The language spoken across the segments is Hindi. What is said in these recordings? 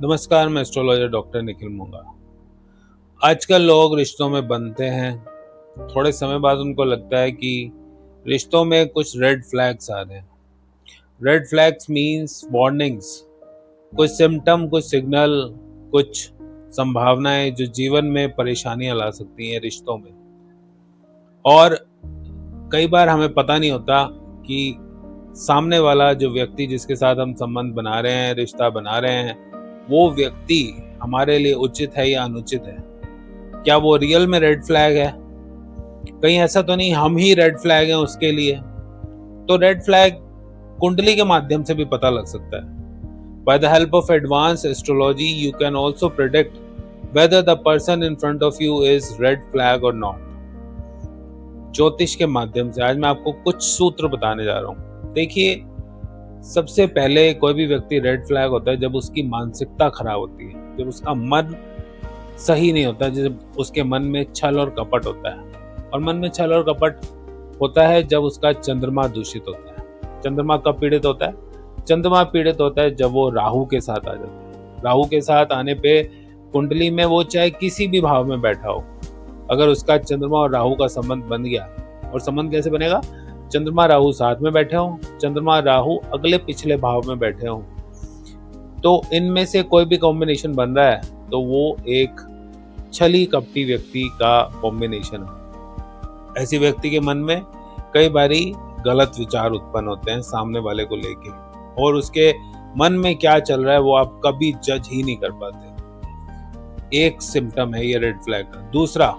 नमस्कार, मैं एस्ट्रोलॉजर डॉक्टर निखिल मूंगा। आजकल लोग रिश्तों में बंधते हैं। थोड़े समय बाद उनको लगता है कि रिश्तों में कुछ रेड फ्लैग्स आ रहे हैं। रेड फ्लैग्स मीन्स वार्निंग्स, कुछ सिम्टम, कुछ सिग्नल, कुछ संभावनाएं जो जीवन में परेशानियां ला सकती हैं रिश्तों में। और कई बार हमें पता नहीं होता कि सामने वाला जो व्यक्ति जिसके साथ हम संबंध बना रहे हैं, रिश्ता बना रहे हैं, वो व्यक्ति हमारे लिए उचित है या अनुचित है। क्या वो रियल में रेड फ्लैग है? कहीं ऐसा तो नहीं हम ही रेड फ्लैग हैं उसके लिए? तो रेड फ्लैग कुंडली के माध्यम से भी पता लग सकता है। By the help of advance astrology you can also predict whether the person in front of you is red flag और नॉट। ज्योतिष के माध्यम से आज मैं आपको कुछ सूत्र बताने जा रहा हूं। देखिए, सबसे पहले कोई भी व्यक्ति रेड फ्लैग होता है जब उसकी मानसिकता खराब होती है, जब उसका मन सही नहीं होता, जब उसके मन में छल और कपट होता है। और मन में छल और कपट होता है जब उसका चंद्रमा दूषित होता है। चंद्रमा कब पीड़ित होता है? चंद्रमा पीड़ित होता है जब वो राहु के साथ आ जाता है। राहु के साथ आने पे कुंडली में वो चाहे किसी भी भाव में बैठा हो, अगर उसका चंद्रमा और राहु का संबंध बन गया, और संबंध कैसे बनेगा? चंद्रमा राहु साथ में बैठे हों, चंद्रमा राहु अगले पिछले भाव में बैठे हों, तो इनमें से कोई भी कॉम्बिनेशन बन रहा है तो वो एक छली कपटी व्यक्ति का कॉम्बिनेशन है। ऐसे व्यक्ति के मन में कई बारी गलत विचार उत्पन्न होते हैं सामने वाले को लेके, और उसके मन में क्या चल रहा है वो आप कभी जज ही नहीं कर पाते। एक सिम्टम है ये रेड फ्लैग का। दूसरा,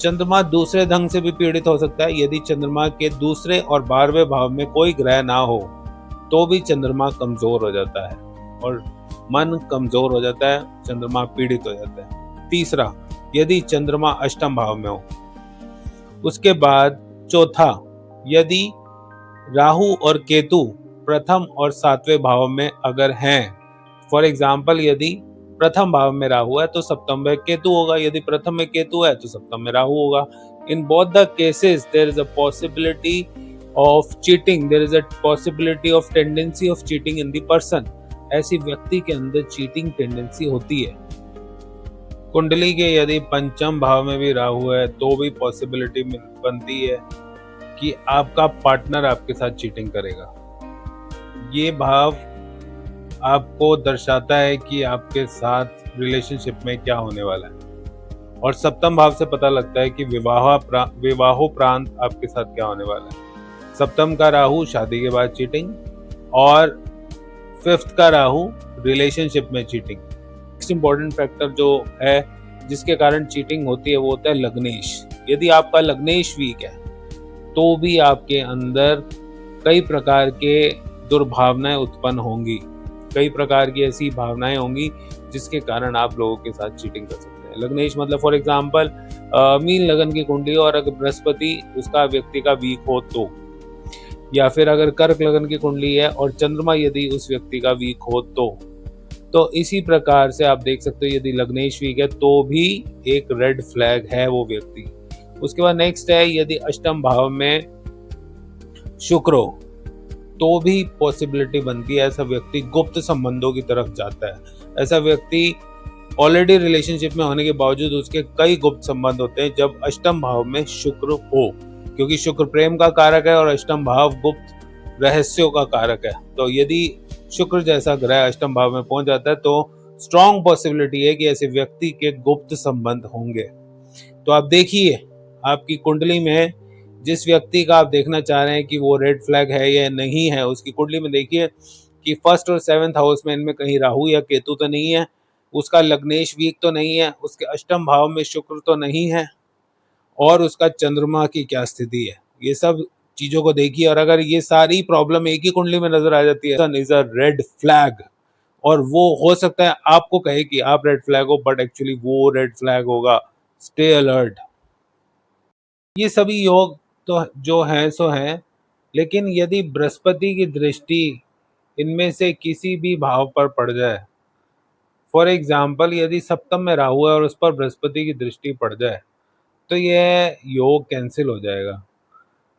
चंद्रमा दूसरे ढंग से भी पीड़ित हो सकता है। यदि चंद्रमा के दूसरे और 12वें भाव में कोई ग्रह ना हो तो भी चंद्रमा कमजोर हो जाता है और मन कमजोर हो जाता है, चंद्रमा पीड़ित हो जाता है। तीसरा, यदि चंद्रमा अष्टम भाव में हो। उसके बाद चौथा, यदि राहु और केतु प्रथम और 7वें भाव में अगर हैं, फॉर एग्जाम्पल यदि प्रथम भाव में राहु है तो सप्तम में केतु होगा, यदि प्रथम में केतु है तो सप्तम में राहु होगा। In both the cases there is a possibility of cheating, there is a possibility of tendency of cheating in the person. ऐसी व्यक्ति के अंदर चीटिंग टेंडेंसी होती है। कुंडली के यदि पंचम भाव में भी राहु है तो भी पॉसिबिलिटी बनती है कि आपका पार्टनर आपके साथ चीटिंग करेगा। ये भाव आपको दर्शाता है कि आपके साथ रिलेशनशिप में क्या होने वाला है। और सप्तम भाव से पता लगता है कि विवाहोपरांत आपके साथ क्या होने वाला है। सप्तम का राहु शादी के बाद चीटिंग, और फिफ्थ का राहु रिलेशनशिप में चीटिंग। नेक्स्ट इंपॉर्टेंट फैक्टर जो है जिसके कारण चीटिंग होती है वो होता है लग्नेश। यदि आपका लग्नेश वीक है तो भी आपके अंदर कई प्रकार के दुर्भावनाएं उत्पन्न होंगी, कई प्रकार की ऐसी भावनाएं होंगी जिसके कारण आप लोगों के साथ चीटिंग कर सकते हैं। लग्नेश मतलब फॉर एग्जाम्पल मीन लगन की कुंडली और अगर बृहस्पति उसका व्यक्ति का वीक हो तो, या फिर अगर कर्क लगन की कुंडली है और चंद्रमा यदि उस व्यक्ति का वीक हो तो इसी प्रकार से आप देख सकते हो यदि लग्नेश वीक है तो भी एक रेड फ्लैग है वो व्यक्ति। उसके बाद नेक्स्ट है यदि अष्टम भाव में शुक्र हो तो भी पॉसिबिलिटी बनती है ऐसा व्यक्ति गुप्त संबंधों की तरफ जाता है। ऐसा व्यक्ति ऑलरेडी रिलेशनशिप में होने के बावजूद उसके कई गुप्त संबंध होते हैं जब अष्टम भाव में शुक्र हो, क्योंकि शुक्र प्रेम का कारक है और अष्टम भाव गुप्त रहस्यों का कारक है। तो यदि शुक्र जैसा ग्रह अष्टम भाव में पहुंच जाता है तो स्ट्रॉन्ग पॉसिबिलिटी है कि ऐसे व्यक्ति के गुप्त संबंध होंगे। तो आप देखिए आपकी कुंडली में जिस व्यक्ति का आप देखना चाह रहे हैं कि वो रेड फ्लैग है या नहीं है, उसकी कुंडली में देखिए कि फर्स्ट और 7th हाउस में इनमें कहीं राहु या केतु तो नहीं है, उसका लग्नेश वीक तो नहीं है, उसके अष्टम भाव में शुक्र तो नहीं है, और उसका चंद्रमा की क्या स्थिति है। ये सब चीजों को देखिए, और अगर ये सारी प्रॉब्लम एक ही कुंडली में नजर आ जाती है इज अ रेड फ्लैग। और वो हो सकता है आपको कहे कि आप रेड फ्लैग हो, बट एक्चुअली वो रेड फ्लैग होगा। Stay alert. ये सभी योग तो जो हैं सो हैं, लेकिन यदि बृहस्पति की दृष्टि इनमें से किसी भी भाव पर पड़ जाए, फॉर एग्जाम्पल यदि सप्तम में राहु है और उस पर बृहस्पति की दृष्टि पड़ जाए तो यह योग कैंसिल हो जाएगा,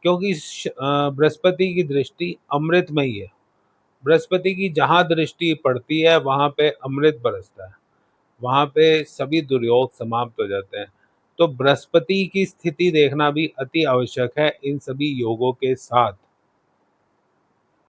क्योंकि बृहस्पति की दृष्टि अमृतमयी है बृहस्पति की जहाँ दृष्टि पड़ती है वहाँ पे अमृत बरसता है, वहाँ पे सभी दुर्योग समाप्त हो जाते हैं। तो बृहस्पति की स्थिति देखना भी अति आवश्यक है इन सभी योगों के साथ।